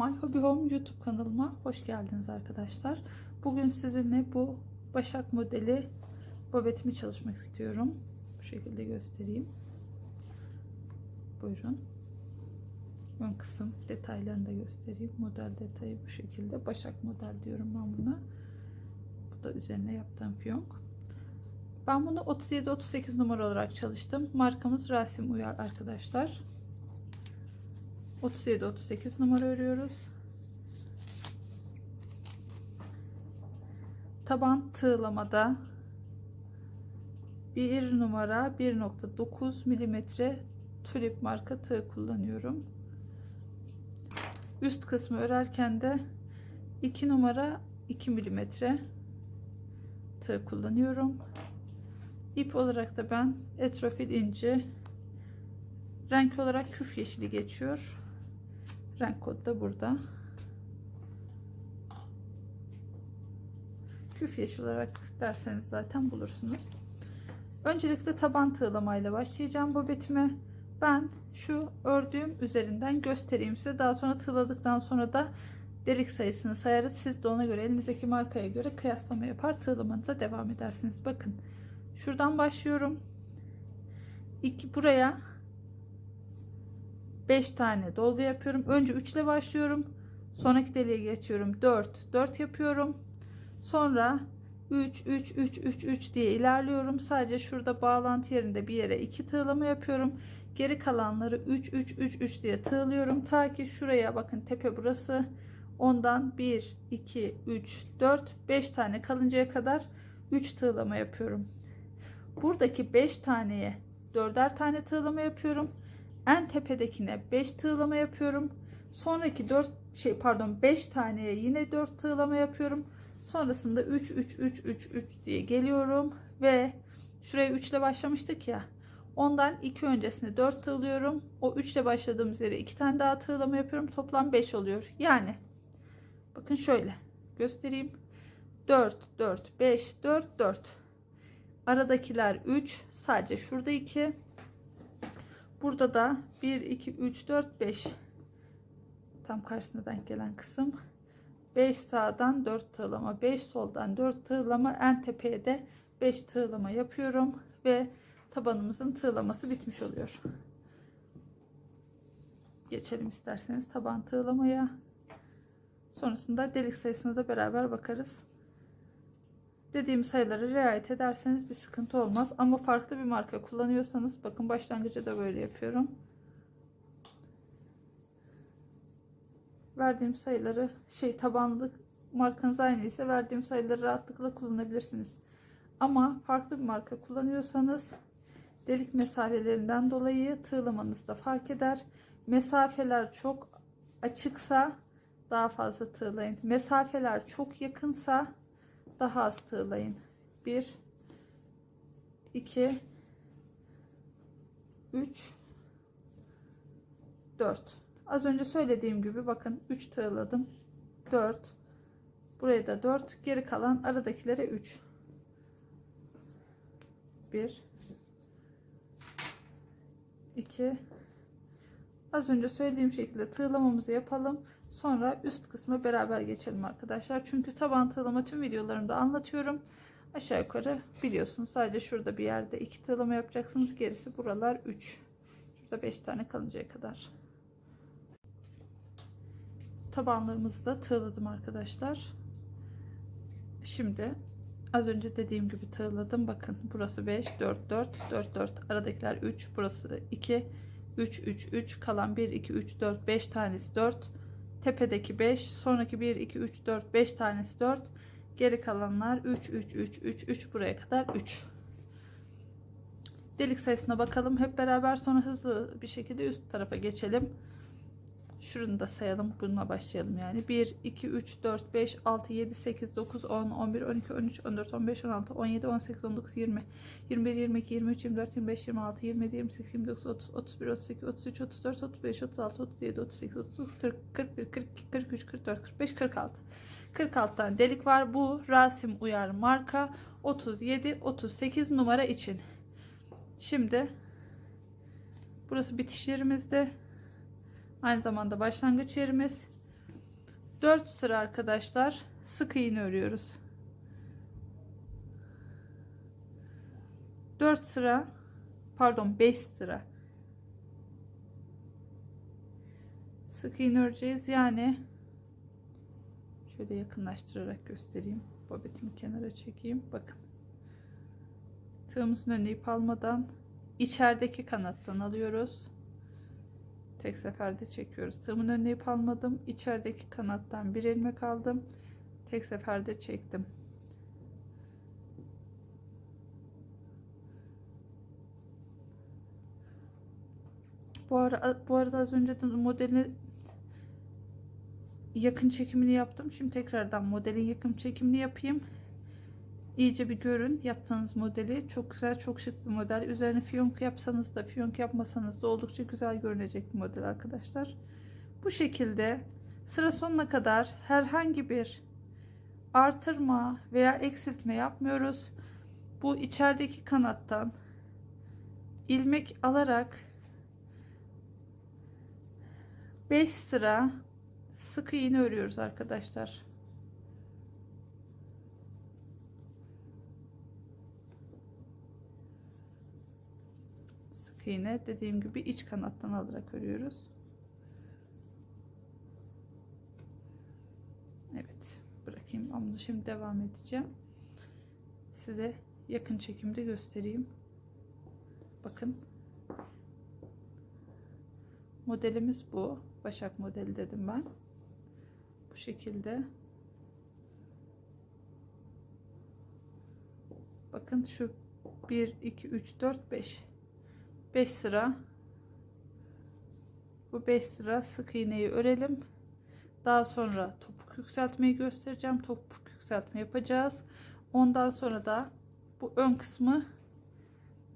My Hobby Home YouTube kanalıma hoş geldiniz arkadaşlar. Bugün sizinle bu Başak modeli bobetimi çalışmak istiyorum. Bu şekilde göstereyim. Buyurun. Ön kısım detaylarını da göstereyim. Model detayı bu şekilde. Başak model diyorum ben buna. Bu da üzerine yaptığım fiyonk. Ben bunu 37-38 numara olarak çalıştım. Markamız Rasim Uyar arkadaşlar. 37-38 numara örüyoruz. Taban tığlamada 1 numara 1.9 milimetre tulip marka tığ kullanıyorum. Üst kısmı örerken de 2 numara 2 milimetre tığ kullanıyorum. İp olarak da ben etrofil inci, renk olarak küf yeşili geçiyor. Renk kodu da burada. Küf yeşil olarak derseniz zaten bulursunuz. Öncelikle taban tığlamayla başlayacağım bobetime. Ben şu ördüğüm üzerinden göstereyim size. Daha sonra tığladıktan sonra da delik sayısını sayarız. Siz de ona göre elinizdeki markaya göre kıyaslama yapar tığlamanıza devam edersiniz. Bakın şuradan başlıyorum. Buraya 5 tane dolgu yapıyorum. Önce 3 ile başlıyorum. Sonraki deliğe geçiyorum. 4 yapıyorum. Sonra 3 diye ilerliyorum. Sadece şurada bağlantı yerinde bir yere 2 tığlama yapıyorum. Geri kalanları 3 diye tığlıyorum. Ta ki şuraya bakın, tepe burası. Ondan 1, 2, 3, 4, 5 tane kalıncaya kadar 3 tığlama yapıyorum. Buradaki 5 taneye 4'er tane tığlama yapıyorum. En tepedekine 5 tığlama yapıyorum. Sonraki 5 taneye yine 4 tığlama yapıyorum. Sonrasında 3 diye geliyorum ve şuraya 3 ile başlamıştık ya. Ondan 2 öncesine 4 tığlıyorum. O 3 ile başladığımız yere 2 tane daha tığlama yapıyorum. Toplam 5 oluyor. Yani bakın şöyle göstereyim. 4 5 4. Aradakiler 3. Sadece şurada 2. Burada da 1 2 3 4 5. Tam karşısına denk gelen kısım. 5 sağdan 4 tığlama, 5 soldan 4 tığlama, en tepeye de 5 tığlama yapıyorum ve tabanımızın tığlaması bitmiş oluyor. Geçelim isterseniz taban tığlamaya. Sonrasında delik sayısına da beraber bakarız. Dediğim sayıları riayet ederseniz bir sıkıntı olmaz. Ama farklı bir marka kullanıyorsanız, bakın başlangıcı da böyle yapıyorum. Verdiğim sayıları tabanlık markanız aynı ise verdiğim sayıları rahatlıkla kullanabilirsiniz. Ama farklı bir marka kullanıyorsanız delik mesafelerinden dolayı tığlamanız da fark eder. Mesafeler çok açıksa daha fazla tığlayın. Mesafeler çok yakınsa daha az tığlayın. 1 2 3 4. Az önce söylediğim gibi bakın 3 tığladım. 4. Buraya da 4. Geri kalan aradakilere 3. 1 2. Az önce söylediğim şekilde tığlamamızı yapalım. Sonra üst kısma beraber geçelim arkadaşlar. Çünkü taban tığlama tüm videolarımda anlatıyorum. Aşağı yukarı biliyorsunuz. Sadece şurada bir yerde 2 tığlama yapacaksınız. Gerisi buralar 3. Şurada 5 tane kalıncaya kadar. Tabanlığımızı da tığladım arkadaşlar. Şimdi az önce dediğim gibi tığladım. Bakın burası 5 4 aradakiler 3, burası 2 3 kalan 1 2 3 4 5 tanesi 4, tepedeki 5, sonraki 1 2 3 4 5 tanesi 4, geri kalanlar 3 buraya kadar 3. Delik sayısına bakalım hep beraber, sonra hızlı bir şekilde üst tarafa geçelim. Şunu da sayalım, bununla başlayalım yani. 1 2 3 4 5 6 7 8 9 10 11 12 13 14 15 16 17 18 19 20 21 22 23 24 25 26 27 28 29 30 31 32 33 34 35 36 37 38 39 40 41 42 43 44 45 46 tane delik var. Bu Rasim Uyar marka 37-38 numara için. Şimdi burası bitiş yerimizde. Aynı zamanda başlangıç yerimiz. 4 sıra arkadaşlar sık iğne örüyoruz. 4 sıra, pardon 5 sıra sık iğne öreceğiz. Yani şöyle yakınlaştırarak göstereyim. Bobetimi kenara çekeyim. Bakın. Tığımızın önüne ip almadan içerideki kanattan alıyoruz. Tek seferde çekiyoruz. Tığımın önüne ip almadım. İçerideki kanattan bir ilmek aldım. Tek seferde çektim. Bu arada az önce de modelin yakın çekimini yaptım. Şimdi tekrardan modelin yakın çekimini yapayım. İyice bir görün yaptığınız modeli. Çok güzel, çok şık bir model. Üzerine fiyonk yapsanız da fiyonk yapmasanız da oldukça güzel görünecek bir model arkadaşlar. Bu şekilde sıra sonuna kadar herhangi bir artırma veya eksiltme yapmıyoruz. Bu içerideki kanattan ilmek alarak 5 sıra sık iğne örüyoruz arkadaşlar. Sık iğne dediğim gibi iç kanattan alarak örüyoruz. Evet, bırakayım ama şimdi devam edeceğim. Size yakın çekimde göstereyim. Bakın. Modelimiz bu. Başak modeli dedim ben. Bu şekilde. Bakın şu 1 2 3 4 5 5 sıra, bu 5 sıra sık iğneyi örelim. Daha sonra topuk yükseltmeyi göstereceğim. Topuk yükseltme yapacağız. Ondan sonra da bu ön kısmı,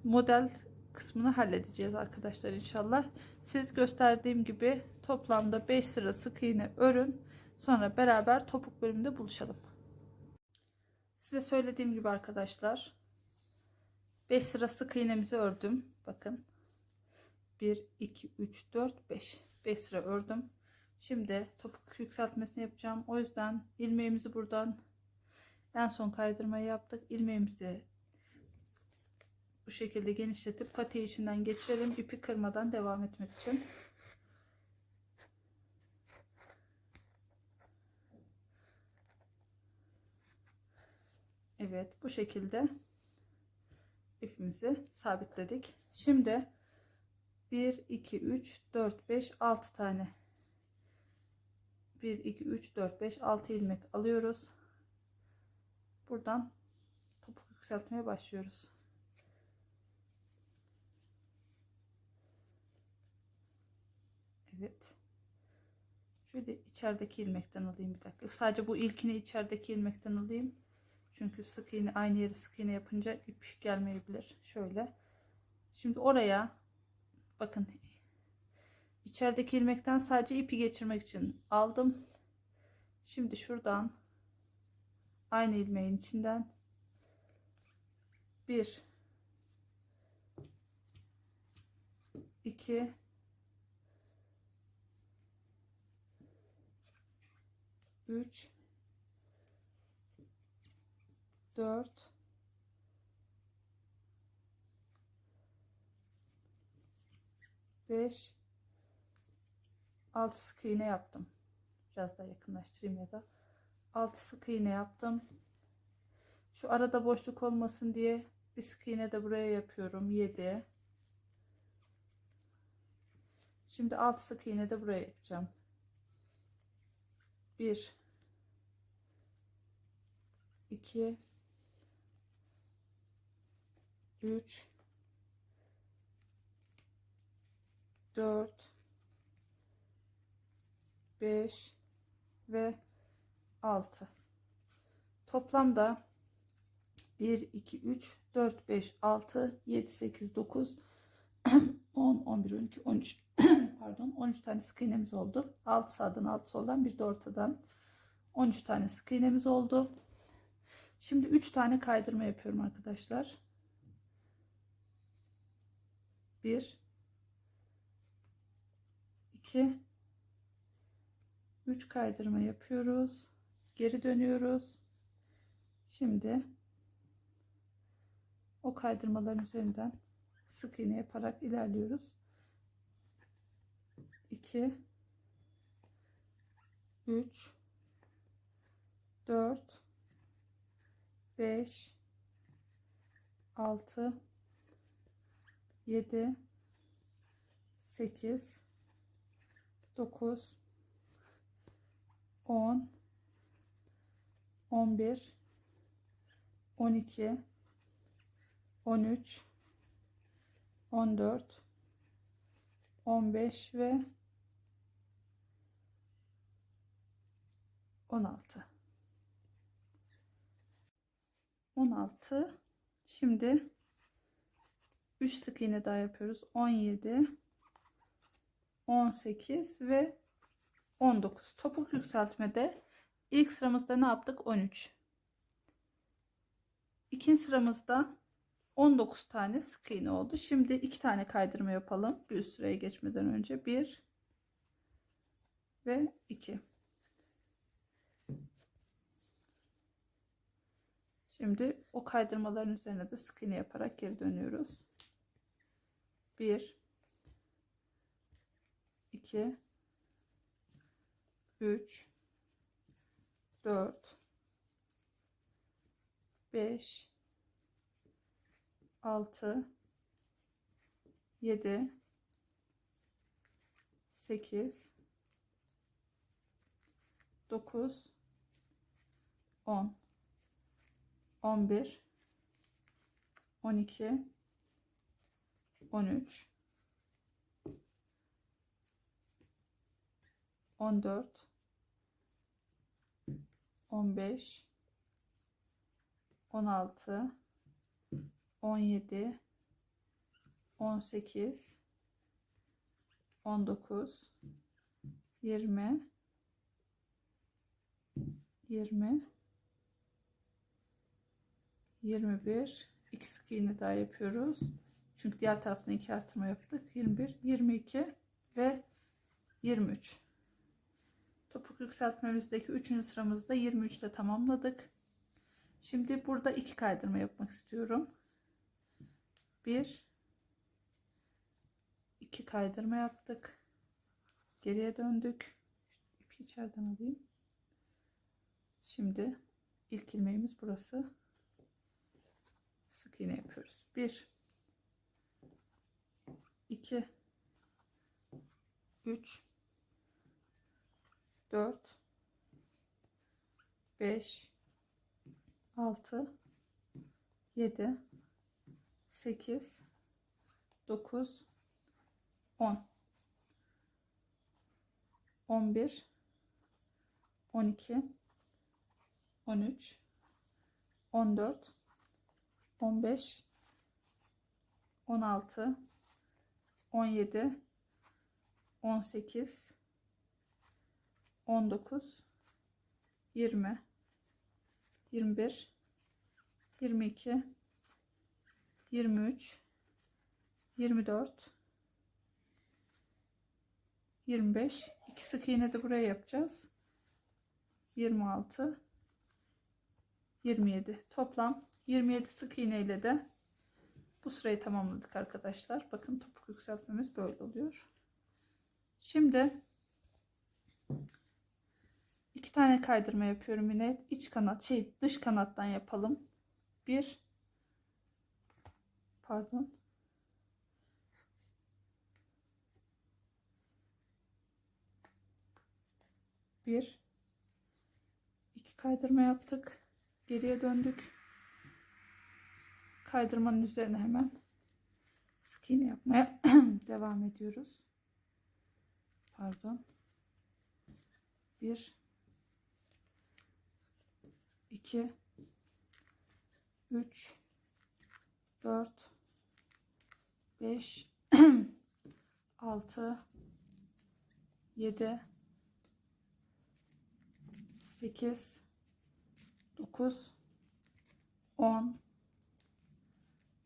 model kısmını halledeceğiz arkadaşlar inşallah. Siz gösterdiğim gibi toplamda 5 sıra sık iğne örün. Sonra beraber topuk bölümünde buluşalım. Size söylediğim gibi arkadaşlar 5 sıra sık iğnemizi ördüm. Bakın 1 2 3 4 5 sıra ördüm. Şimdi topuk yükseltmesini yapacağım. O yüzden ilmeğimizi buradan en son kaydırmayı yaptık. İlmeğimizi de bu şekilde genişletip patiği içinden geçirelim. İpi kırmadan devam etmek için. Evet, bu şekilde ipimizi sabitledik. Şimdi 1 2 3 4 5 6 tane 1 2 3 4 5 6 ilmek alıyoruz. Buradan topuk yükseltmeye başlıyoruz. Evet. Şöyle içerideki ilmekten alayım bir dakika. Sadece bu ilkini içerideki ilmekten alayım. Çünkü sık iğne, aynı yeri sık iğne yapınca ip gelmeyebilir. Şöyle. Şimdi oraya bakın, içerideki ilmekten sadece ipi geçirmek için aldım. Şimdi şuradan aynı ilmeğin içinden 1 2 3 4 5 6 sık iğne yaptım. Biraz daha yakınlaştırayım ya da 6 sık iğne yaptım. Şu arada boşluk olmasın diye bir sık iğne de buraya yapıyorum. 7. Şimdi 6 sık iğne de buraya yapacağım. 1 2 3 4 5 ve 6. Toplamda 1 2 3 4 5 6 7 8 9 10 11 12 13 pardon 13 tane sık iğnemiz oldu. 6 sağdan 6 soldan bir de ortadan 13 tane sık iğnemiz oldu. Şimdi 3 tane kaydırma yapıyorum arkadaşlar. 1 2 3 kaydırma yapıyoruz. Geri dönüyoruz. Şimdi o kaydırmaların üzerinden sık iğne yaparak ilerliyoruz. 2 3 4 5 6 7 8 9 10 11 12 13 14 15 ve 16. Şimdi 3 sık iğne daha yapıyoruz. 17 18 ve 19. Topuk yükseltmede ilk sıramızda ne yaptık? 13. İkinci sıramızda 19 tane sık iğne oldu. Şimdi 2 tane kaydırma yapalım. Bir üst sıraya geçmeden önce 1 ve 2. Şimdi o kaydırmaların üzerine de sık iğne yaparak geri dönüyoruz. 1 2 3 4 5 6 7 8 9 10 11 12 13 14 15 16 17 18 19 20 21 2 sık iğne daha yapıyoruz. Çünkü diğer taraftan 2 artırma yaptık. 21 22 ve 23. Topuk yükseltmemizdeki 3. sıramızda 23 ile tamamladık. Şimdi burada 2 kaydırma yapmak istiyorum. 1 2 kaydırma yaptık. Geriye döndük. İpi içeriden alayım. Şimdi ilk ilmeğimiz burası. Sık iğne yapıyoruz. 1 2 3 4 5 6 7 8 9 10 11 12 13 14 15 16 17 18 19 20 21 22 23 24 25 2 sık iğne de buraya yapacağız. 26 27 toplam 27 sık iğne ile de bu sırayı tamamladık arkadaşlar. Bakın topuk yükseltmemiz böyle oluyor. Şimdi 2 tane kaydırma yapıyorum yine. İç kanat dış kanattan yapalım. 1 pardon. 1 2 kaydırma yaptık. Geriye döndük. Kaydırmanın üzerine hemen sık iğne yapmaya devam ediyoruz. Pardon. 1 2 3 4 5 6 7 8 9 10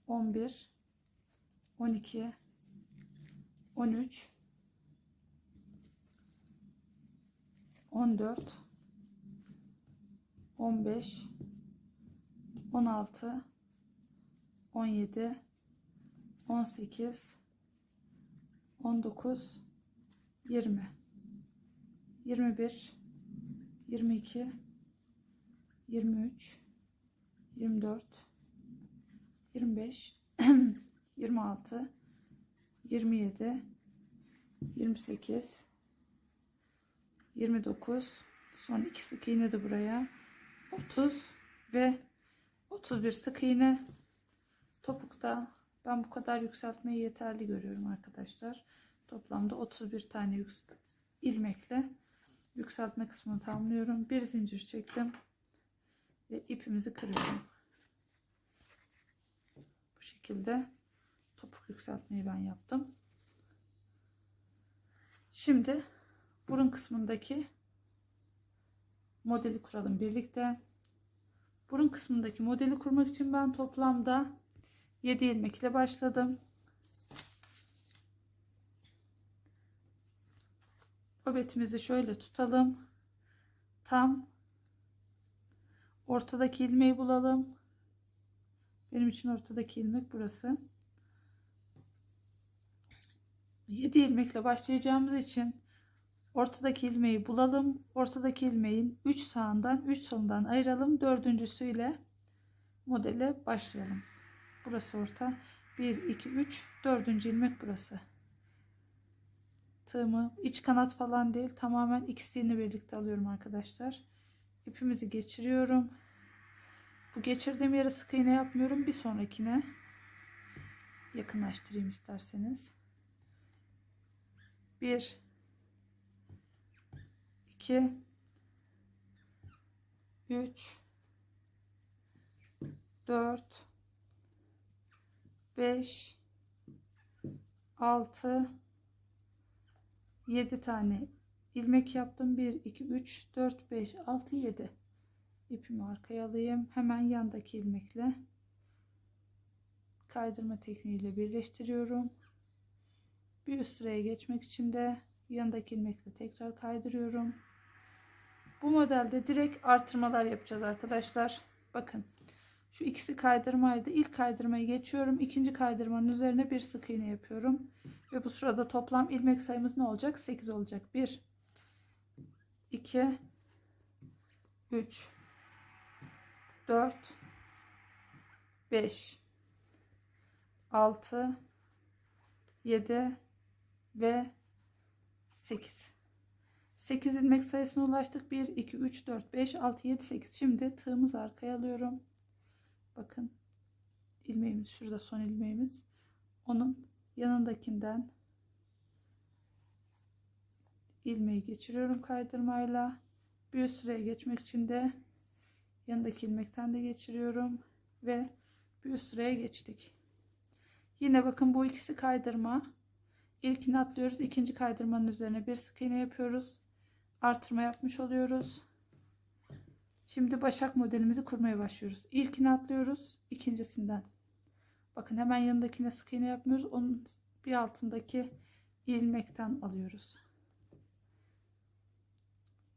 11 12 13 14, 15, 16, 17, 18, 19, 20, 21, 22, 23, 24, 25, 26, 27, 28, 29, son 2 sık iğne de buraya, 30 ve 31 sık iğne. Topukta ben bu kadar yükseltmeyi yeterli görüyorum arkadaşlar. Toplamda 31 tane ilmekle yükseltme kısmını tamamlıyorum. Bir zincir çektim ve ipimizi kırıyorum. Bu şekilde topuk yükseltmeyi ben yaptım. Şimdi burun kısmındaki modeli kuralım birlikte. Burun kısmındaki modeli kurmak için ben toplamda 7 ilmek ile başladım. Babetimizi şöyle tutalım. Tam ortadaki ilmeği bulalım. Benim için ortadaki ilmek burası. 7 ilmekle başlayacağımız için ortadaki ilmeği bulalım. Ortadaki ilmeğin 3 sağından 3 solundan ayıralım. Dördüncüsüyle modele başlayalım. Burası orta. 1, 2, 3. Dördüncü ilmek burası. Tığımı iç kanat falan değil. Tamamen ikisini birlikte alıyorum arkadaşlar. İpimizi geçiriyorum. Bu geçirdiğim yere sık iğne yapmıyorum. Bir sonrakine yakınlaştırayım isterseniz. 1, 2, 3, 4, 5, 6, 7 tane ilmek yaptım. 1, 2, 3, 4, 5, 6, 7. İpimi arkaya alayım. Hemen yandaki ilmekle kaydırma tekniğiyle birleştiriyorum. Bir üst sıraya geçmek için de yanındaki ilmekle tekrar kaydırıyorum. Bu modelde direkt artırmalar yapacağız arkadaşlar. Bakın. Şu ikisi kaydırmaydı. İlk kaydırmayı geçiyorum. İkinci kaydırmanın üzerine bir sık iğne yapıyorum. Ve bu sırada toplam ilmek sayımız ne olacak? 8 olacak. 1, 2, 3, 4, 5, 6, 7 ve 8. 8 ilmek sayısına ulaştık. 1, 2, 3, 4, 5, 6, 7, 8. Şimdi tığımızı arkaya alıyorum. Bakın ilmeğimiz şurada, son ilmeğimiz. Onun yanındakinden ilmeği geçiriyorum kaydırmayla. Bir üst sıraya geçmek için de yanındaki ilmekten de geçiriyorum ve bir üst sıraya geçtik. Yine bakın bu ikisi kaydırma. İlkini atlıyoruz. İkinci kaydırmanın üzerine bir sık iğne yapıyoruz. Artırma yapmış oluyoruz. Şimdi başak modelimizi kurmaya başlıyoruz. İlkini atlıyoruz. İkincisinden. Bakın hemen yanındakine sık iğne yapmıyoruz. Onun bir altındaki ilmekten alıyoruz.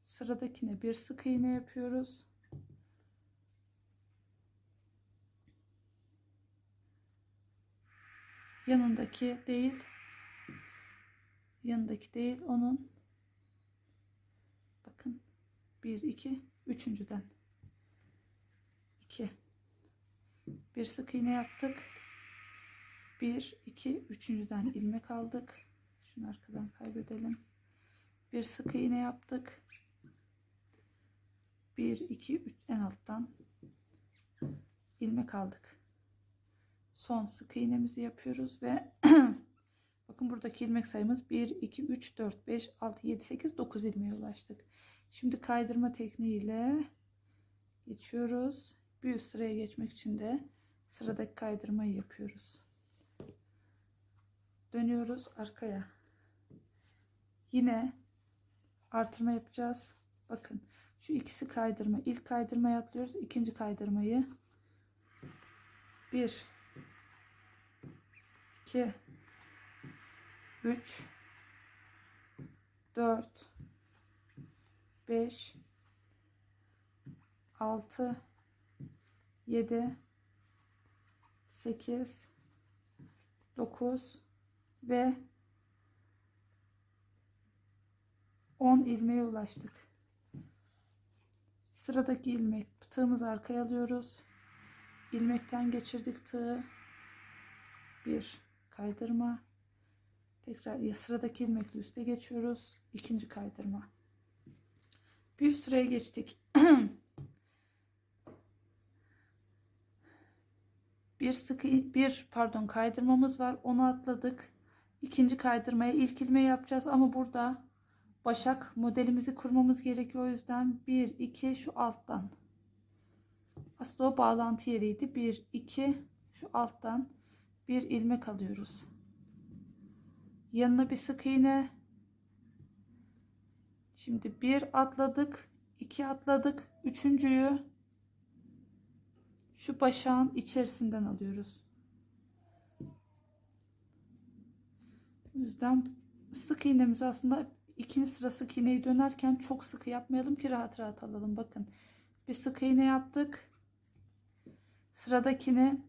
Sıradakine bir sık iğne yapıyoruz. Yanındaki değil. Yanındaki değil. Onun. Bakın. 1, 2, üçüncüden. 2. Bir sık iğne yaptık. 1, 2, üçüncüden ilmek aldık. Şunu arkadan kaybedelim. Bir sık iğne yaptık. 1, 2, 3 en alttan ilmek aldık. Son sık iğnemizi yapıyoruz ve bakın buradaki ilmek sayımız 1, 2, 3, 4, 5, 6, 7, 8, 9 ilmeğe ulaştık. Şimdi kaydırma tekniğiyle geçiyoruz. Bir üst sıraya geçmek için de sıradaki kaydırmayı yapıyoruz. Dönüyoruz arkaya. Yine artırma yapacağız. Bakın şu ikisi kaydırma. İlk kaydırmayı atlıyoruz. İkinci kaydırmayı 1, 2, 3, 4, 5 6 7 8 9 ve 10 ilmeğe ulaştık. Sıradaki ilmek, tığımızı arkaya alıyoruz. İlmekten geçirdik tığı. Bir kaydırma. Tekrar sıradaki ilmekle üste geçiyoruz. İkinci kaydırma. Bir üst sıraya geçtik. Kaydırmamız var. Onu atladık. İkinci kaydırmaya ilk ilmeği yapacağız ama burada başak modelimizi kurmamız gerekiyor. O yüzden 1 2 şu alttan. Aslında o bağlantı yeriydi. 1 2 şu alttan bir ilmek alıyoruz. Yanına bir sık iğne. Şimdi 1 atladık, 2 atladık. Üçüncüyü şu başağın içerisinden alıyoruz. O yüzden sık iğnemizi aslında ikinci sıra sık iğneyi dönerken çok sıkı yapmayalım ki rahat rahat alalım. Bakın bir sık iğne yaptık. Sıradakini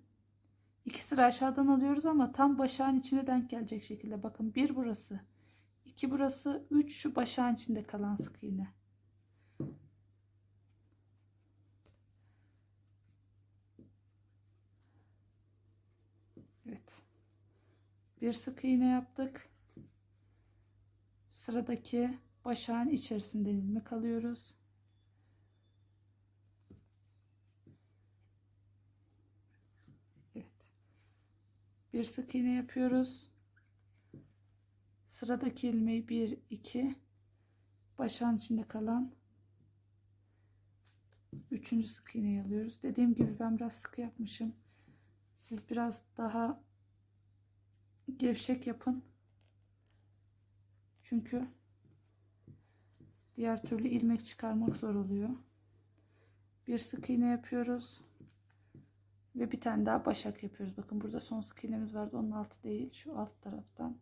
2 sıra aşağıdan alıyoruz ama tam başağın içine denk gelecek şekilde. Bakın 1 burası, 2 burası, 3 şu başağın içinde kalan sık iğne. Evet. Bir sık iğne yaptık. Sıradaki başağın içerisinden ilmek alıyoruz. Evet. Bir sık iğne yapıyoruz. Sıradaki ilmeği 1 2 başağın içinde kalan üçüncü sık iğneyi alıyoruz. Dediğim gibi ben biraz sıkı yapmışım. Siz biraz daha gevşek yapın. Çünkü diğer türlü ilmek çıkarmak zor oluyor. Bir sık iğne yapıyoruz. Ve bir tane daha başak yapıyoruz. Bakın burada son sık iğnemiz vardı. Onun altı değil. Şu alt taraftan.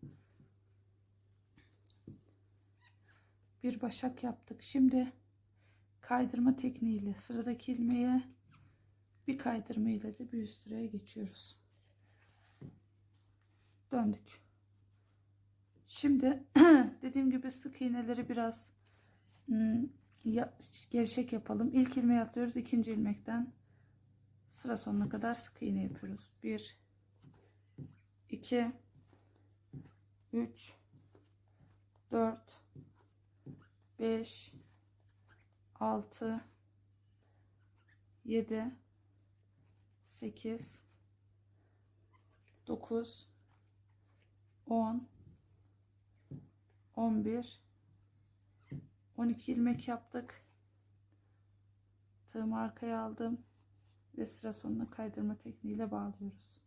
Bir başak yaptık. Şimdi kaydırma tekniğiyle sıradaki ilmeğe bir kaydırma ile de bir üst sıraya geçiyoruz. Döndük. Şimdi dediğim gibi sık iğneleri biraz gevşek yapalım. İlk ilmeği atlıyoruz. İkinci ilmekten sıra sonuna kadar sık iğne yapıyoruz. 1 2 3 4 5 6 7 8 9 10 11 12 ilmek yaptık. Tığımı arkaya aldım ve sıra sonuna kaydırma tekniğiyle bağlıyoruz.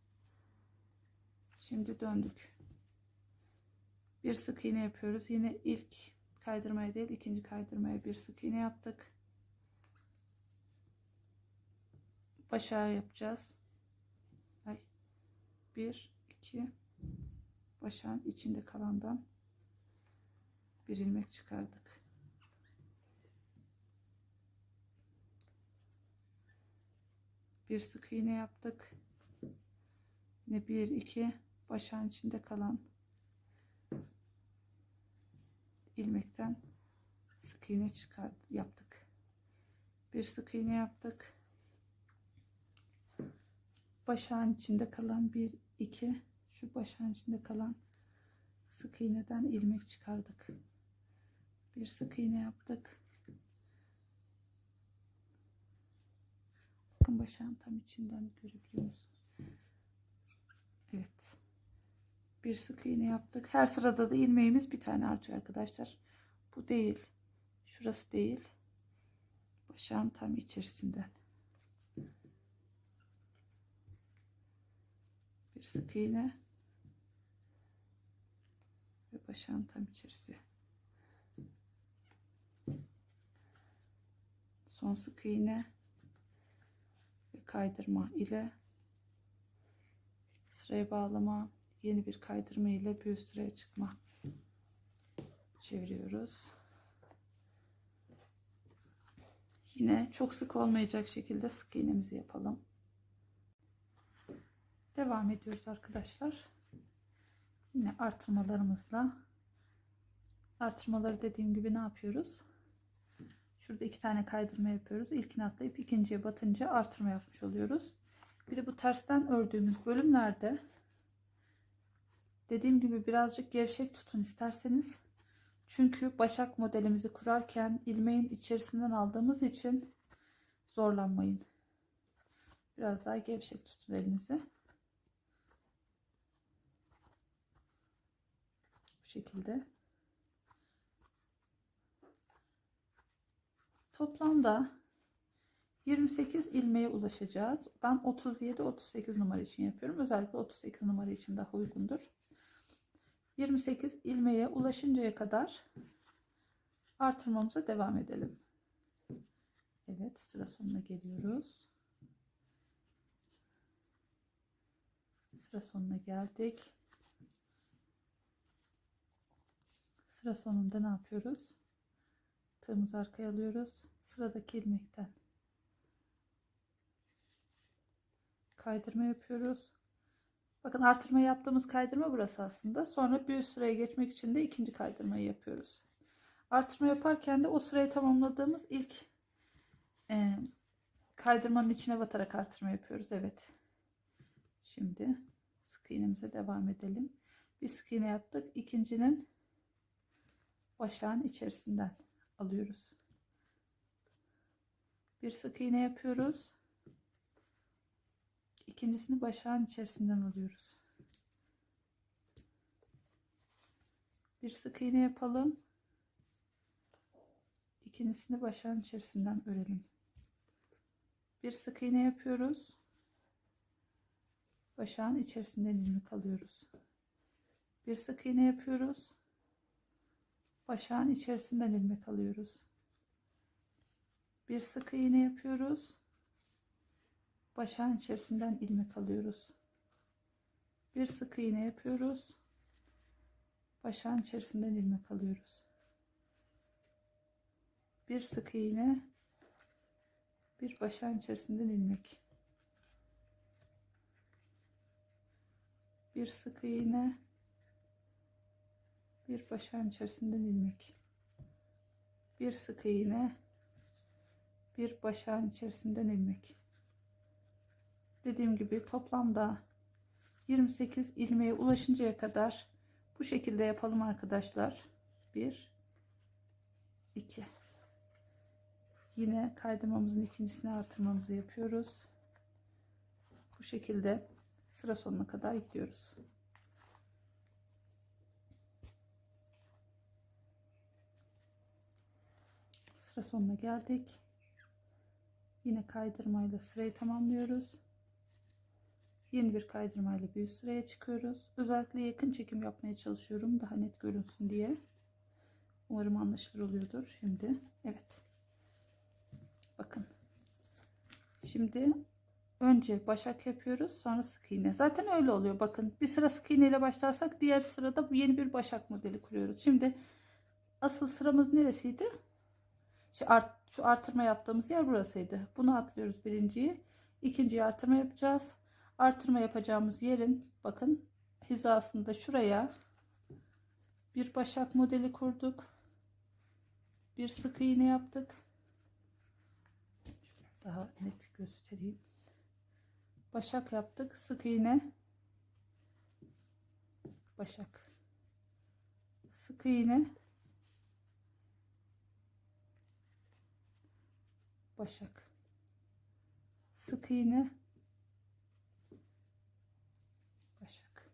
Şimdi döndük. Bir sık iğne yapıyoruz. Yine ilk kaydırmaya değil, ikinci kaydırmaya bir sık iğne yaptık. Başağı yapacağız. 1 2 başağın içinde kalandan bir ilmek çıkardık. Bir sık iğne yaptık. Yine 1 2 başağın içinde kalan ilmekten sık iğne yaptık. Bir sık iğne yaptık. Başağın içinde kalan 1 2 şu başağın içinde kalan sık iğneden ilmek çıkardık. Bir sık iğne yaptık. Bakın başağın tam içinden görebiliyor musunuz? Evet. Bir sık iğne yaptık. Her sırada da ilmeğimiz bir tane artıyor arkadaşlar. Bu değil. Şurası değil. Başağın tam içerisinden. Bir sık iğne ve başağın tam içerisi. Son sık iğne ve kaydırma ile sıraya bağlama, yeni bir kaydırma ile bir üst sıraya çıkma. Çeviriyoruz. Yine çok sık olmayacak şekilde sık iğnemizi yapalım. Devam ediyoruz arkadaşlar. Yine artırmalarımızla. Artırmaları dediğim gibi ne yapıyoruz? Şurada 2 tane kaydırma yapıyoruz. İlkini atlayıp ikinciye batınca artırma yapmış oluyoruz. Bir de bu tersten ördüğümüz bölümlerde dediğim gibi birazcık gevşek tutun isterseniz. Çünkü başak modelimizi kurarken ilmeğin içerisinden aldığımız için zorlanmayın. Biraz daha gevşek tutun elinizi. Bu şekilde. Toplamda 28 ilmeğe ulaşacağız. Ben 37-38 numara için yapıyorum. Özellikle 38 numara için daha uygundur. 28 ilmeğe ulaşıncaya kadar artırmamıza devam edelim. Evet, sıra sonuna geliyoruz. Sıra sonuna geldik. Sıra sonunda ne yapıyoruz? Tığımızı arkaya alıyoruz. Sıradaki ilmekten kaydırma yapıyoruz. Bakın artırma yaptığımız kaydırma burası aslında. Sonra bir üst sıraya geçmek için de ikinci kaydırmayı yapıyoruz. Artırma yaparken de o sırayı tamamladığımız ilk kaydırmanın içine batarak artırma yapıyoruz. Evet. Şimdi sık iğnemize devam edelim. Bir sık iğne yaptık. İkincinin başağın içerisinden alıyoruz. Bir sık iğne yapıyoruz. İkincisini başağın içerisinden alıyoruz. Bir sık iğne yapalım. İkincisini başağın içerisinden örelim. Bir sık iğne yapıyoruz. Başağın içerisinden ilmek alıyoruz. Bir sık iğne yapıyoruz. Başağın içerisinden ilmek alıyoruz. Bir sık iğne yapıyoruz. Başağın içerisinden ilmek alıyoruz. Bir sık iğne yapıyoruz. Başağın içerisinden ilmek alıyoruz. Bir sık iğne, bir başağın içerisinden ilmek. Bir sık iğne, bir başağın içerisinden ilmek. Bir sık iğne, bir başağın içerisinden ilmek. Dediğim gibi toplamda 28 ilmeğe ulaşıncaya kadar bu şekilde yapalım arkadaşlar. 1 2. Yine kaydırmamızın ikincisini artırmamızı yapıyoruz. Bu şekilde sıra sonuna kadar gidiyoruz. Sıra sonuna geldik. Yine kaydırmayla sırayı tamamlıyoruz. Yeni bir kaydırmayla bir üst sıraya çıkıyoruz. Özellikle yakın çekim yapmaya çalışıyorum daha net görünsün diye. Umarım anlaşılır oluyordur şimdi. Evet. Bakın. Şimdi önce başak yapıyoruz, sonra sık iğne. Zaten öyle oluyor. Bakın, bir sıra sık iğne ile başlarsak diğer sırada yeni bir başak modeli kuruyoruz. Şimdi asıl sıramız neresiydi? Şu artırma yaptığımız yer burasıydı. Bunu atlıyoruz birinciyi. İkinciyi artırma yapacağız. Artırma yapacağımız yerin bakın hizasında şuraya bir başak modeli kurduk. Bir sık iğne yaptık. Daha net göstereyim. Başak yaptık. Sık iğne. Başak. Sık iğne. Başak. Sık iğne. Başak.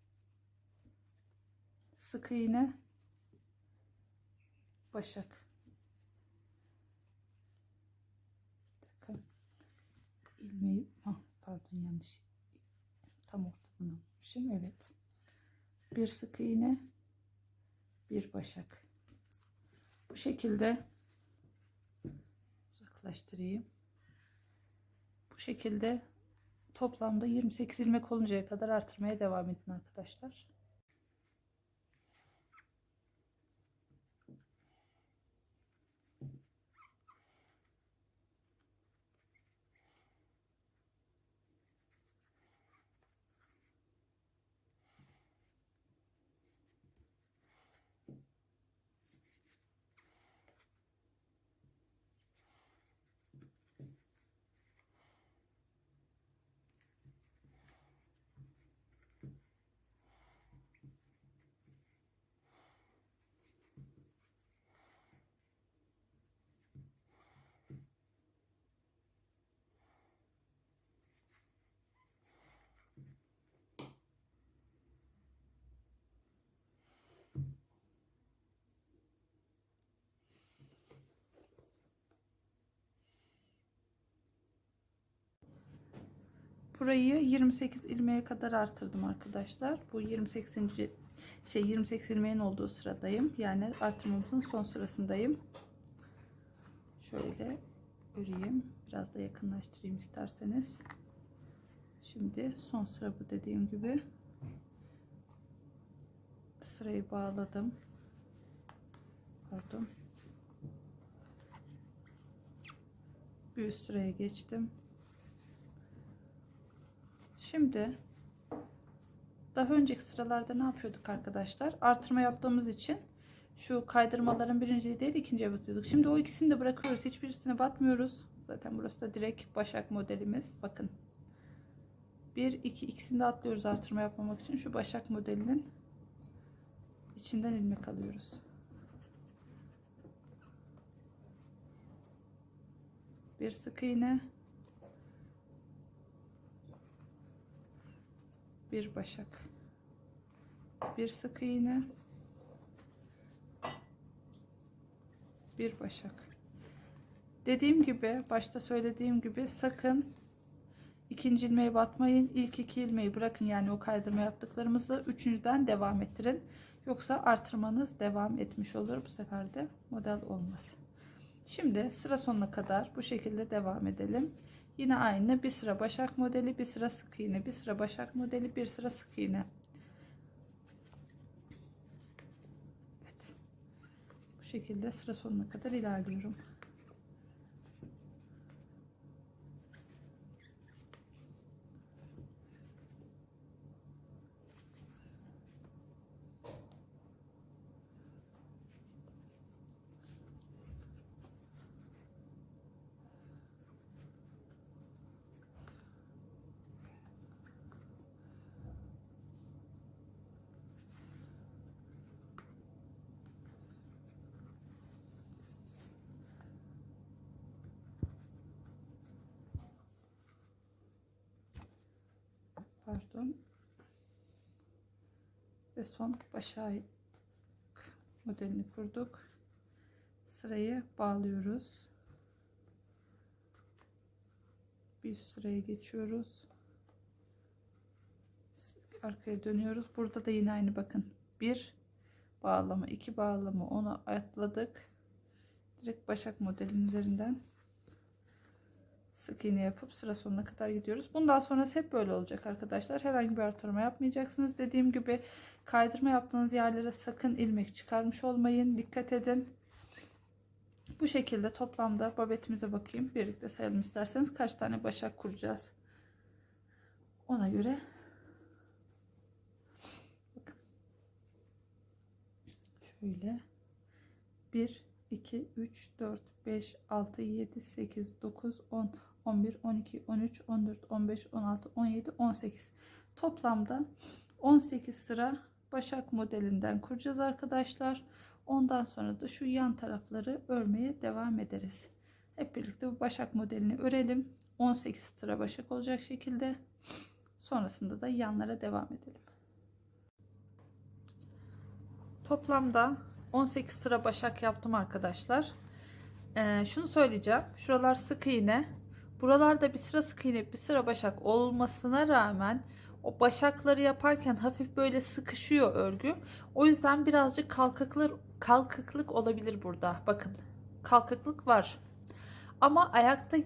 Sık iğne. Başak. Bakın. İlmeği pardon, yanlış. Tam ortadan almışım. Evet. Bir sık iğne. Bir başak. Bu şekilde uzaklaştırayım. Bu şekilde toplamda 28 ilmek oluncaya kadar artırmaya devam edin arkadaşlar. burayı 28 ilmeğe kadar artırdım arkadaşlar. Bu 28 ilmeğin olduğu sıradayım. Yani artırmamızın son sırasındayım. Şöyle öreyim. Biraz da yakınlaştırayım isterseniz. Şimdi son sıra bu, dediğim gibi. Sırayı bağladım. Pardon. Bir üst sıraya geçtim. Şimdi daha önceki sıralarda ne yapıyorduk arkadaşlar? Artırma yaptığımız için şu kaydırmaların birinciyi değil ikinciye batıyorduk. Şimdi o ikisini de bırakıyoruz. Hiçbirisine batmıyoruz. Zaten burası da direkt başak modelimiz. Bakın. 1, 2 ikisini de atlıyoruz artırma yapmamak için. Şu başak modelinin içinden ilmek alıyoruz. Bir sık iğne. Bir başak. Bir sık iğne. Bir başak. Dediğim gibi, başta söylediğim gibi sakın ikinci ilmeğe batmayın. İlk iki ilmeği bırakın, yani o kaydırma yaptıklarımızı üçüncüden devam ettirin. Yoksa artırmanız devam etmiş olur. Bu sefer de model olmaz. Şimdi sıra sonuna kadar bu şekilde devam edelim. Yine aynı, bir sıra başak modeli, bir sıra sık iğne, bir sıra başak modeli, bir sıra sık iğne. Evet. Bu şekilde sıra sonuna kadar ilerliyorum. Pardon. Ve son başak modelini kurduk. Sırayı bağlıyoruz. Bir sıraya geçiyoruz. Arkaya dönüyoruz. Burada da yine aynı, bakın. Bir bağlama, iki bağlama, onu atladık. Direkt başak modelin üzerinden sık iğne yapıp sıra sonuna kadar gidiyoruz. Bundan sonrası hep böyle olacak arkadaşlar. Herhangi bir artırma yapmayacaksınız. Dediğim gibi kaydırma yaptığınız yerlere sakın ilmek çıkarmış olmayın. Dikkat edin. Bu şekilde toplamda babetimize bakayım. Birlikte sayalım isterseniz. Kaç tane başak kuracağız? Ona göre bakın. Şöyle 1, 2, 3, 4, 5, 6, 7, 8, 9, 10, 11, 12, 13, 14, 15, 16, 17, 18. Toplamda 18 sıra başak modelinden kuracağız arkadaşlar. Ondan sonra da şu yan tarafları örmeye devam ederiz. Hep birlikte bu başak modelini örelim. 18 sıra başak olacak şekilde. Sonrasında da yanlara devam edelim. Toplamda 18 sıra başak yaptım arkadaşlar. Şunu söyleyeceğim. Şuralar sık iğne. Buralarda bir sıra sık iğne, bir sıra başak olmasına rağmen o başakları yaparken hafif böyle sıkışıyor örgü. O yüzden birazcık kalkıklık olabilir burada. Bakın, kalkıklık var. Ama ayakta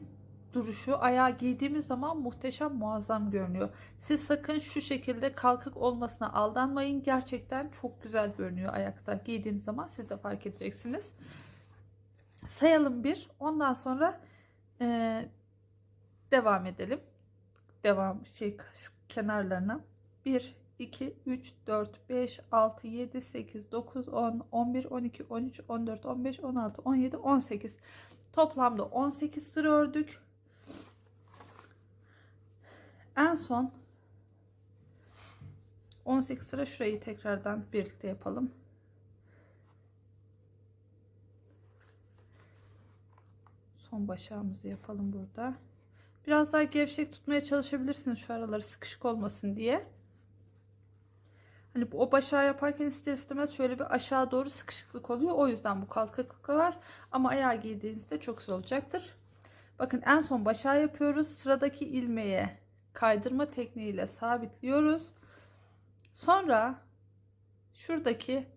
duruşu, ayağı giydiğimiz zaman muhteşem, muazzam görünüyor. Siz sakın şu şekilde kalkık olmasına aldanmayın. Gerçekten çok güzel görünüyor ayakta giydiğiniz zaman. Siz de fark edeceksiniz. Sayalım bir. Ondan sonra devam edelim. Şu kenarlarına. 1, 2, 3, 4, 5, 6, 7, 8, 9, 10, 11, 12, 13, 14, 15, 16, 17, 18. Toplamda 18 sıra ördük. En son 18 sıra şurayı tekrardan birlikte yapalım. Son başağımızı yapalım burada. Biraz daha gevşek tutmaya çalışabilirsiniz şu araları sıkışık olmasın diye. Hani o başağı yaparken ister istemez şöyle bir aşağı doğru sıkışıklık oluyor. O yüzden bu kalkıklık var. Ama ayağı giydiğinizde çok güzel olacaktır. Bakın en son başağı yapıyoruz. Sıradaki ilmeğe kaydırma tekniğiyle sabitliyoruz. Sonra şuradaki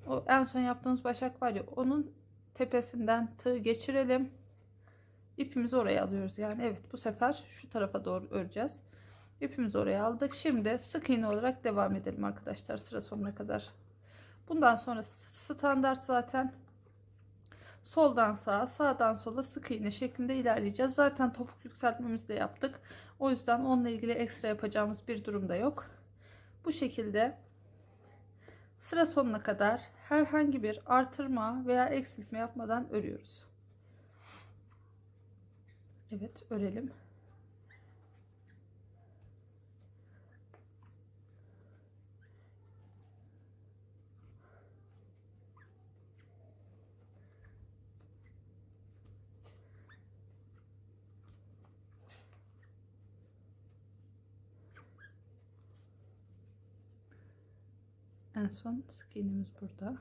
o en son yaptığımız başak var ya, onun tepesinden tığ geçirelim. İpimizi oraya alıyoruz. Yani evet, bu sefer şu tarafa doğru öreceğiz. İpimizi oraya aldık. Şimdi sık iğne olarak devam edelim arkadaşlar, sıra sonuna kadar. Bundan sonra standart zaten soldan sağa, sağdan sola sık iğne şeklinde ilerleyeceğiz. Zaten topuk yükseltmemizi de yaptık. O yüzden onunla ilgili ekstra yapacağımız bir durum da yok. Bu şekilde sıra sonuna kadar herhangi bir artırma veya eksiltme yapmadan örüyoruz. Evet, örelim. En son sık iğnemiz burada.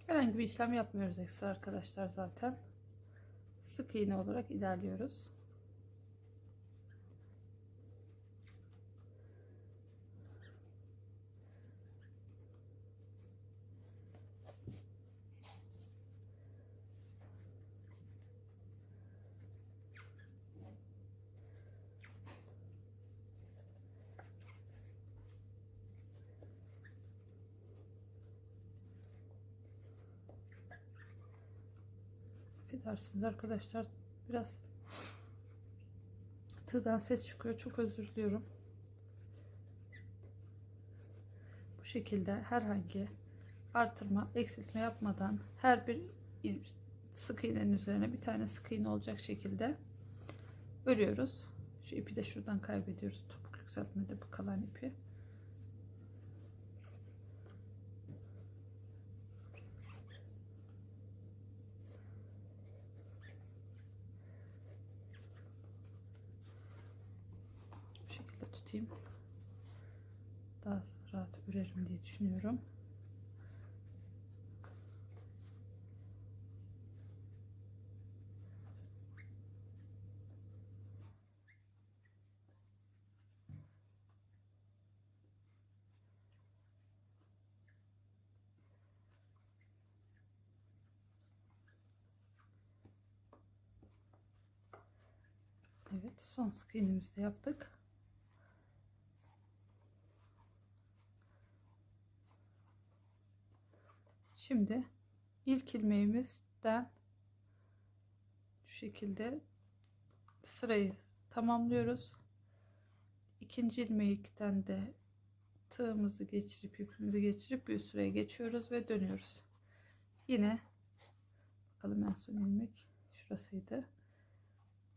Herhangi bir işlem yapmıyoruz ekstra arkadaşlar zaten. Sık iğne olarak ilerliyoruz. Affedersiniz arkadaşlar, biraz tığdan ses çıkıyor, çok özür diliyorum. Bu şekilde herhangi artırma eksiltme yapmadan her bir sık iğnenin üzerine bir tane sık iğne olacak şekilde örüyoruz. Şu ipi de şuradan kaybediyoruz, topuk yükseltmede bu kalan ipi. Bu şekilde tutayım, daha rahat örerim diye düşünüyorum. Evet, son sık iğnemizi de yaptık. Şimdi ilk ilmeğimizden şu şekilde sırayı tamamlıyoruz. İkinci ilmekten de tığımızı geçirip ipimizi geçirip bir sıraya geçiyoruz ve dönüyoruz. Yine bakalım, en son ilmek şurasıydı.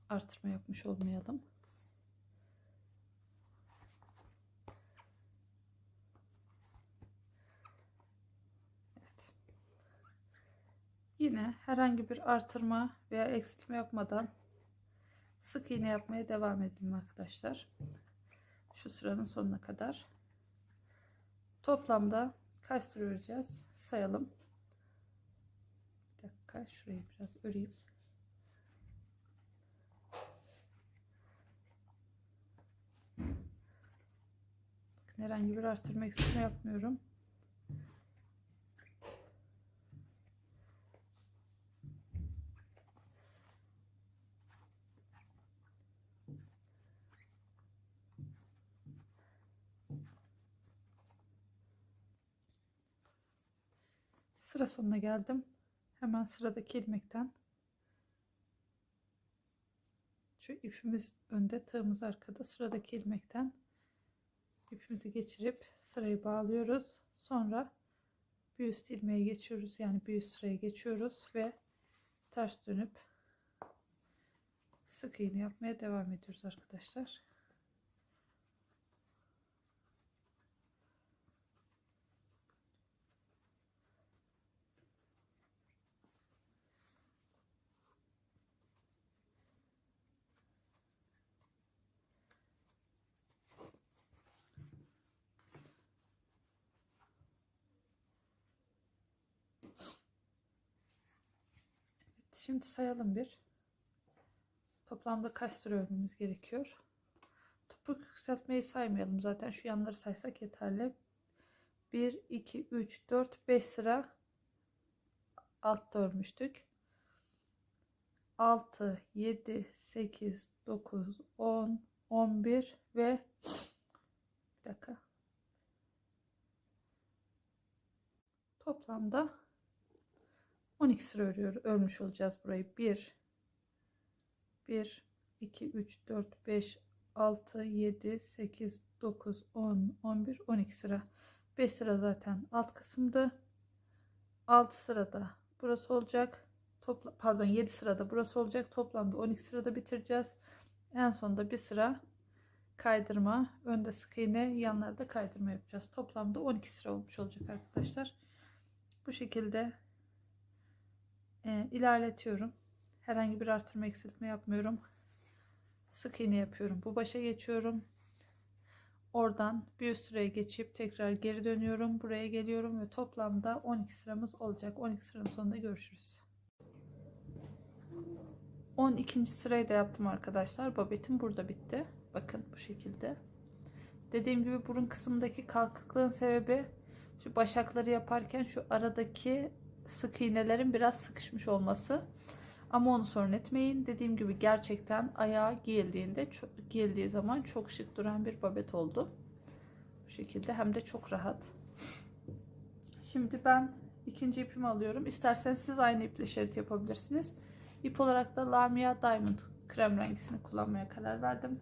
Artırma yapmış olmayalım. Evet. Yine herhangi bir artırma veya eksiltme yapmadan sık iğne yapmaya devam edelim arkadaşlar. Şu sıranın sonuna kadar. Toplamda kaç sıra öreceğiz? Sayalım. Bir dakika, şurayı biraz öreyim. Bakın, herhangi bir artırma eksiltme yapmıyorum. Sıra sonuna geldim. Hemen sıradaki ilmekten, şu ipimiz önde, tığımız arkada, sıradaki ilmekten ipimizi geçirip sırayı bağlıyoruz. Sonra bir üst ilmeğe geçiyoruz. Yani bir üst sıraya geçiyoruz ve ters dönüp sık iğne yapmaya devam ediyoruz arkadaşlar. Şimdi sayalım bir. Toplamda kaç sıra örmemiz gerekiyor? Topuk yükseltmeyi saymayalım. Zaten şu yanları saysak yeterli. 1, 2, 3, 4, 5 sıra altta örmüştük. 6, 7, 8, 9, 10, 11 ve bir dakika. Toplamda 12 sıra örmüş olacağız burayı. 1, 2, 3, 4, 5, 6, 7, 8, 9, 10, 11, 12 sıra. 5 sıra zaten alt kısımda. 6 sırada burası olacak. Pardon 7 sırada burası olacak. Toplamda 12 sırada bitireceğiz. En sonunda bir sıra kaydırma. Önde sık iğne, yanlarda kaydırma yapacağız. Toplamda 12 sıra olmuş olacak arkadaşlar. Bu şekilde ilerletiyorum. Herhangi bir artırma eksiltme yapmıyorum. Sık iğne yapıyorum. Bu başa geçiyorum. Oradan bir üst sıraya geçip tekrar geri dönüyorum. Buraya geliyorum ve toplamda 12 sıramız olacak. 12 sıranın sonunda görüşürüz. 12. sırayı da yaptım arkadaşlar. Babetim burada bitti. Bakın bu şekilde. Dediğim gibi burun kısmındaki kalkıklığın sebebi şu başakları yaparken şu aradaki sık iğnelerin biraz sıkışmış olması. Ama onu sorun etmeyin. Dediğim gibi gerçekten ayağa giyildiği zaman çok şık duran bir babet oldu. Bu şekilde hem de çok rahat. Şimdi ben ikinci ipimi alıyorum. İsterseniz siz aynı iple şerit yapabilirsiniz. İp olarak da Lamia Diamond krem rengisini kullanmaya karar verdim.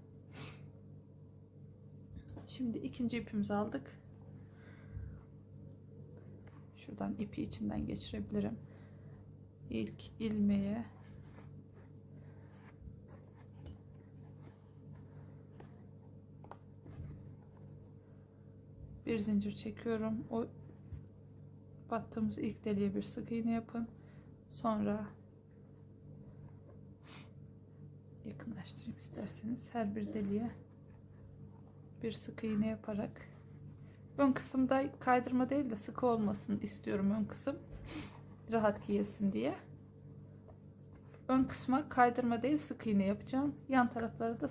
Şimdi ikinci ipimizi aldık. Şuradan ipi içinden geçirebilirim. İlk ilmeğe bir zincir çekiyorum. O battığımız ilk deliğe bir sık iğne yapın. Sonra yakınlaştırayım isterseniz. Her bir deliğe bir sık iğne yaparak ön kısımda kaydırma değil de sıkı olmasını istiyorum, ön kısım rahat giyilsin diye. Ön kısma kaydırma değil sık iğne yapacağım. Yan taraflara da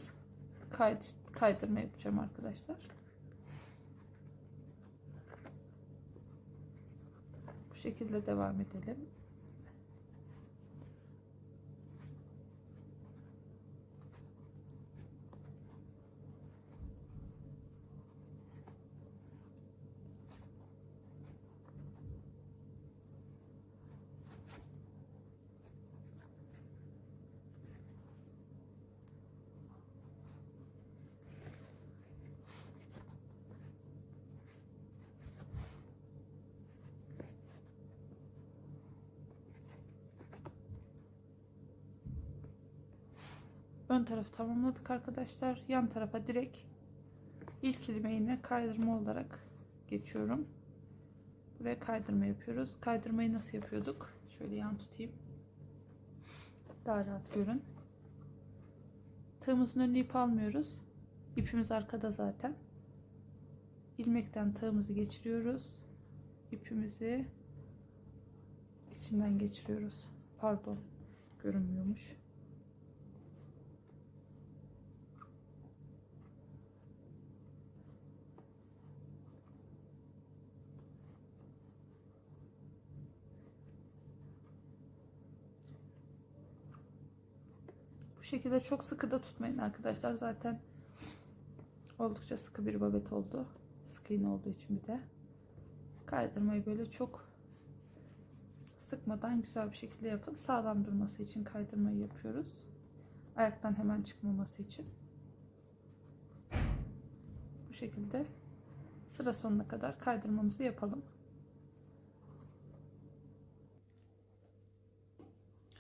kaydırma yapacağım arkadaşlar. Bu şekilde devam edelim. Ön tarafı tamamladık arkadaşlar. Yan tarafa direkt ilk ilmeğine kaydırma olarak geçiyorum. Buraya kaydırma yapıyoruz. Kaydırmayı nasıl yapıyorduk? Şöyle yan tutayım. Daha rahat görün. Tığımızın önüne ip almıyoruz. İpimiz arkada zaten. İlmekten tığımızı geçiriyoruz. İpimizi içinden geçiriyoruz. Pardon. Görünmüyormuş. Bu şekilde çok sıkı da tutmayın arkadaşlar. Zaten oldukça sıkı bir babet oldu. Sık iğne olduğu için bir de. Kaydırmayı böyle çok sıkmadan güzel bir şekilde yapın. Sağlam durması için kaydırmayı yapıyoruz. Ayaktan hemen çıkmaması için. Bu şekilde sıra sonuna kadar kaydırmamızı yapalım.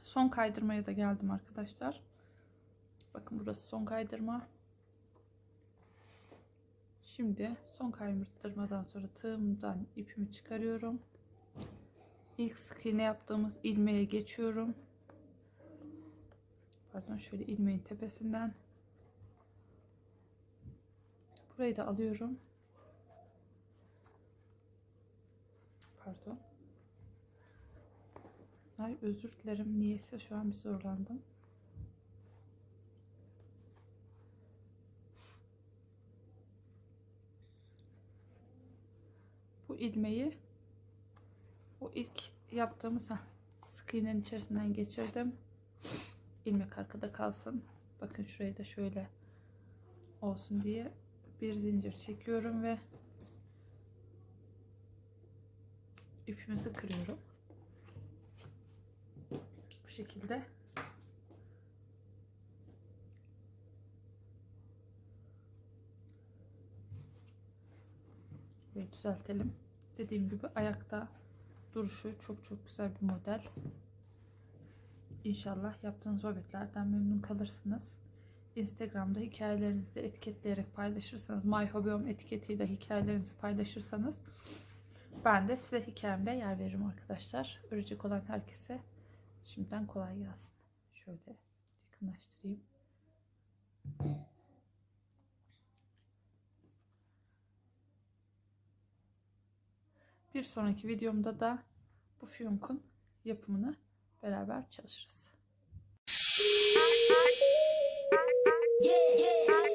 Son kaydırmaya da geldim arkadaşlar. Bakın burası son kaydırma. Şimdi son kaydırmadan sonra tığımdan ipimi çıkarıyorum. İlk sık iğne yaptığımız ilmeğe geçiyorum. Pardon, şöyle ilmeğin tepesinden. Burayı da alıyorum. Pardon. Ay, özür dilerim. Niyeyse şu an bir zorlandım. Bu ilmeği o ilk yaptığımız sık iğnenin içerisinden geçirdim. İlmek arkada kalsın. Bakın şurayı da şöyle olsun diye bir zincir çekiyorum ve ipimizi kırıyorum. Bu şekilde. Ve düzeltelim. Dediğim gibi ayakta duruşu çok güzel bir model. İnşallah yaptığınız hobitlerden memnun kalırsınız. Instagram'da hikayelerinizi etiketleyerek paylaşırsanız, My Hobby Home etiketiyle hikayelerinizi paylaşırsanız ben de size hikayemde yer veririm arkadaşlar. Örecek olan herkese şimdiden kolay gelsin. Şöyle yakınlaştırayım. Bir sonraki videomda da bu fiyonkun yapımını beraber çalışırız. Yeah, yeah.